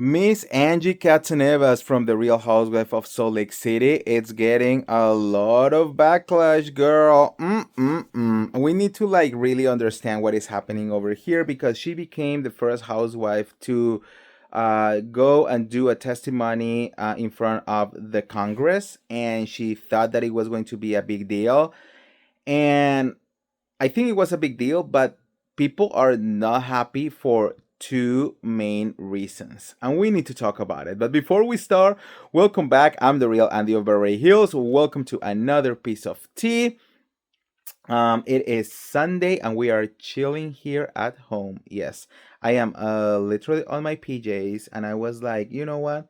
Miss Angie Katsanevas from the Real Housewife of Salt Lake City. It's getting a lot of backlash, girl. We need to really understand what is happening over here because she became the first housewife to go and do a testimony in front of the Congress, and she thought that it was going to be a big deal. And I think it was a big deal, but people are not happy for two main reasons. And we need to talk about it. But before we start, welcome back. I'm the real Andy of Beverly Hills. Welcome to another piece of tea. It is Sunday and we are chilling here at home. Yes, I am literally on my PJs, and I was like, you know what?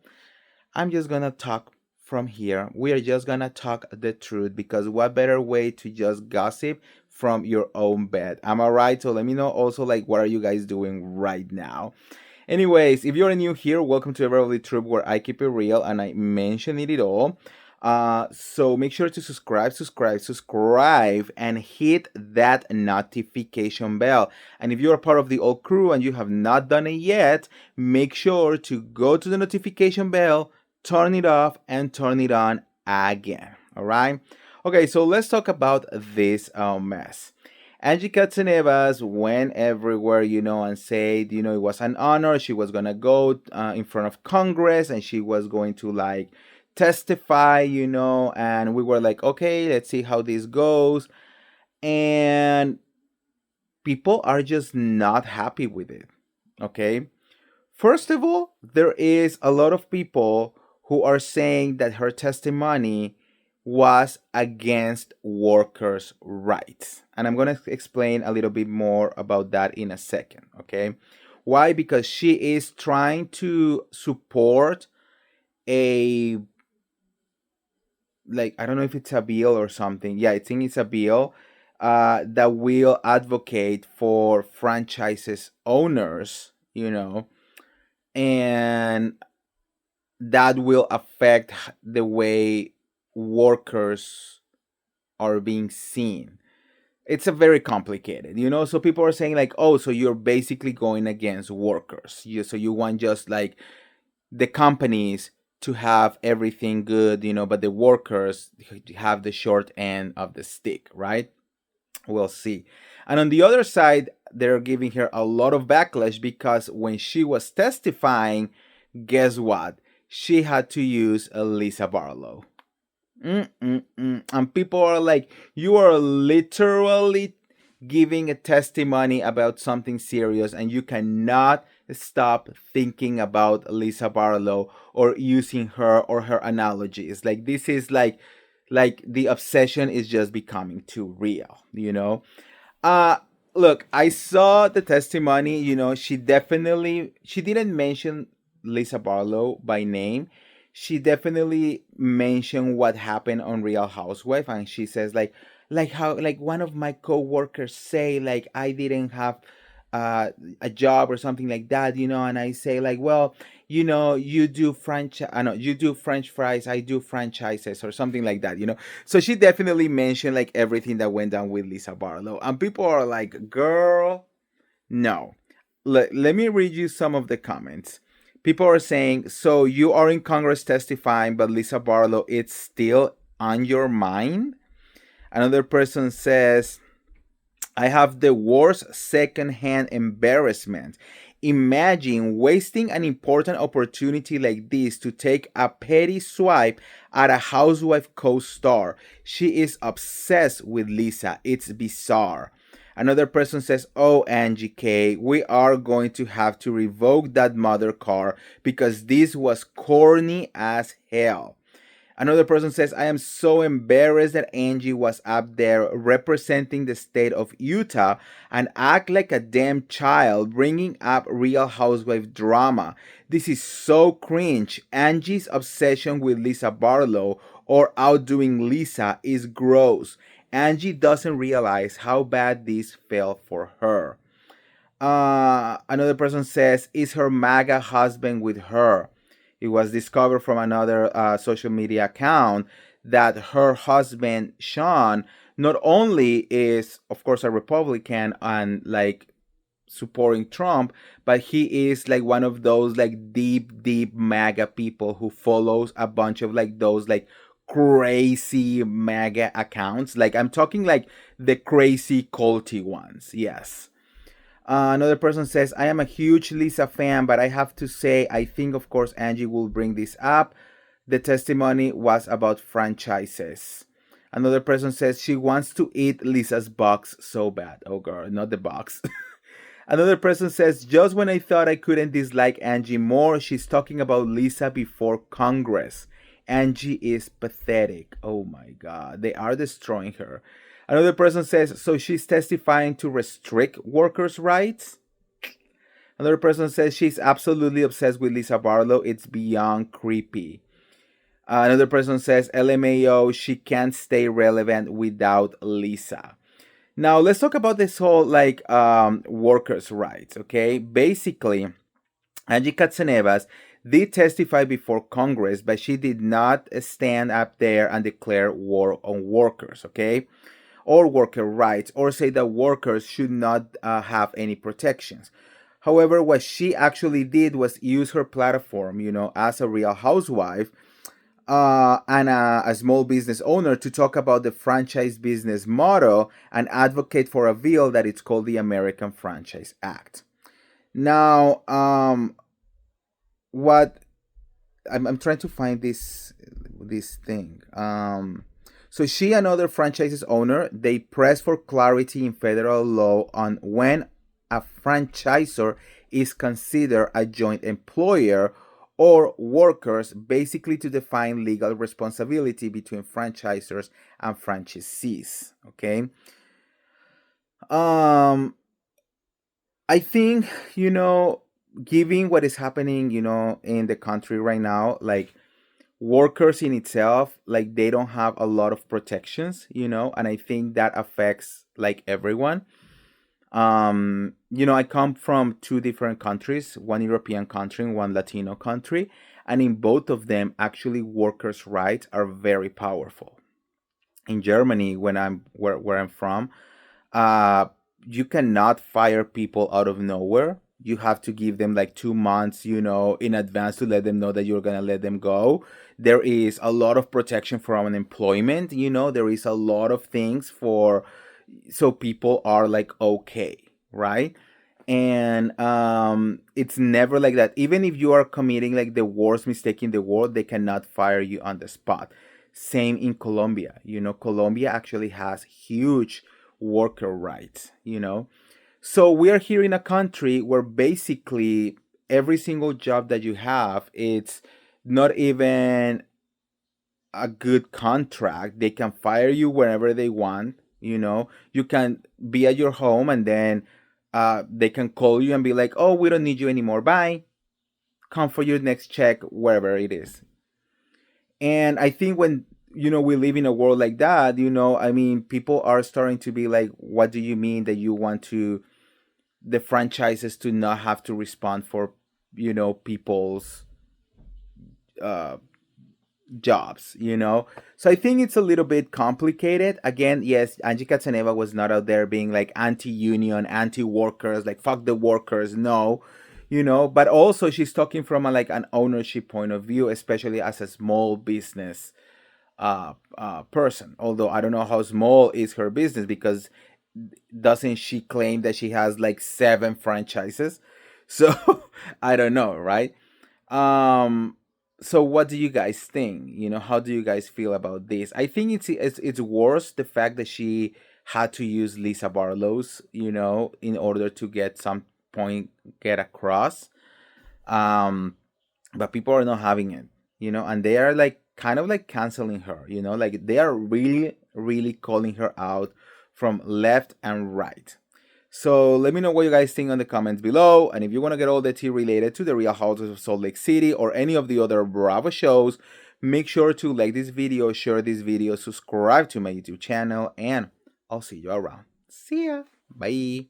I'm just gonna talk from here. We are just gonna talk the truth because what better way to just gossip from your own bed? Am I right? So let me know also what are you guys doing right now? Anyways, if you're new here, welcome to Beverly Troop where I keep it real and I mention it all. So make sure to subscribe, and hit that notification bell. And if you're a part of the old crew and you have not done it yet, make sure to go to the notification bell, turn it off, and turn it on again. All right. Okay, so let's talk about this mess. Angie Katsanevas went everywhere, and said, it was an honor. She was gonna go in front of Congress and she was going to testify, and we were like, okay, let's see how this goes. And people are just not happy with it. Okay. First of all, there is a lot of people who are saying that her testimony was against workers' rights. And I'm going to explain a little bit more about that in a second, okay? Why? Because she is trying to support a, I don't know if it's a bill or something. Yeah, I think it's a bill that will advocate for franchises owners, and that will affect the way workers are being seen. It's a very complicated, so people are saying oh, so you're basically going against workers. So you want just the companies to have everything good, but the workers have the short end of the stick, right? We'll see. And on the other side, they're giving her a lot of backlash because when she was testifying, guess what? She had to use Lisa Barlow. And people are like, you are literally giving a testimony about something serious and you cannot stop thinking about Lisa Barlow or using her or her analogies. This is the obsession is just becoming too real. Uh Look, I saw the testimony, she didn't mention Lisa Barlow by name. She definitely mentioned what happened on Real Housewife, and she says how one of my coworkers say I didn't have a job or something like that, and I say well, you do I know you do French fries, I do franchises or something like that. So she definitely mentioned everything that went down with Lisa Barlow, and people are like, girl, no. Let me read you some of the comments. People are saying, so you are in Congress testifying, but Lisa Barlow, it's still on your mind? Another person says, I have the worst secondhand embarrassment. Imagine wasting an important opportunity like this to take a petty swipe at a housewife co star. She is obsessed with Lisa. It's bizarre. Another person says, oh, Angie K, we are going to have to revoke that mother car because this was corny as hell. Another person says, I am so embarrassed that Angie was up there representing the state of Utah and act like a damn child bringing up Real Housewife drama. This is so cringe. Angie's obsession with Lisa Barlow or outdoing Lisa is gross. Angie doesn't realize how bad this felt for her. Another person says, is her MAGA husband with her? It was discovered from another social media account that her husband, Sean, not only is, of course, a Republican and supporting Trump, but he is like one of those like deep MAGA people who follows a bunch of like those like crazy MAGA accounts. Like I'm talking like the crazy culty ones. Yes. Another person says, I am a huge Lisa fan, but I have to say, I think, of course, Angie will bring this up. The testimony was about franchises. Another person says she wants to eat Lisa's box so bad. Oh, girl, not the box. Another person says, just when I thought I couldn't dislike Angie more, she's talking about Lisa before Congress. Angie is pathetic. Oh my God. They are destroying her. Another person says, so she's testifying to restrict workers' rights? Another person says she's absolutely obsessed with Lisa Barlow. It's beyond creepy. Another person says, LMAO, she can't stay relevant without Lisa. Now let's talk about this whole like workers' rights. Okay, basically, Angie Katsanevas did testify before Congress, but she did not stand up there and declare war on workers. Okay, or worker rights, or say that workers should not have any protections. However, what she actually did was use her platform, as a real housewife and a small business owner to talk about the franchise business model and advocate for a bill that it's called the American Franchise Act. Now, what I'm trying to find this thing. So she and other franchises owner they press for clarity in federal law on when a franchisor is considered a joint employer or workers, basically to define legal responsibility between franchisors and franchisees. Okay. Um, I think given what is happening, in the country right now, like workers in itself, like they don't have a lot of protections, and I think that affects like everyone. I come from two different countries, one European country and one Latino country, and in both of them, actually, workers' rights are very powerful. In Germany, where I'm from, uh, you cannot fire people out of nowhere. You have to give them like 2 months, in advance to let them know that you're gonna let them go. There is a lot of protection from unemployment. There is a lot of things for so people are like okay, right? And it's never like that. Even if you are committing like the worst mistake in the world, they cannot fire you on the spot. Same in Colombia. Colombia actually has huge worker rights. So we are here in a country where basically every single job that you have, it's not even a good contract. They can fire you whenever they want. You can be at your home and then they can call you and be like, oh, we don't need you anymore. Bye. Come for your next check, wherever it is. And I think when, we live in a world like that, I mean, people are starting to be like, what do you mean that you want the franchises to not have to respond for, people's uh, jobs. So I think it's a little bit complicated. Again, yes, Angie Katsaneva was not out there being like anti-union, anti-workers, like fuck the workers. No, but also she's talking from like an ownership point of view, especially as a small business person. Although I don't know how small is her business, because doesn't she claim that she has like 7 franchises? So I don't know, right? um so what do you guys think? How do you guys feel about this? I think it's worse the fact that she had to use Lisa Barlow's, in order to get some point get across. um but people are not having it, and they are like kind of like canceling her, like they are really calling her out from left and right. So let me know what you guys think on the comments below. And if you want to get all the tea related to the Real Houses of Salt Lake City or any of the other Bravo shows, make sure to like this video, share this video, subscribe to my YouTube channel, and I'll see you around. See ya. Bye.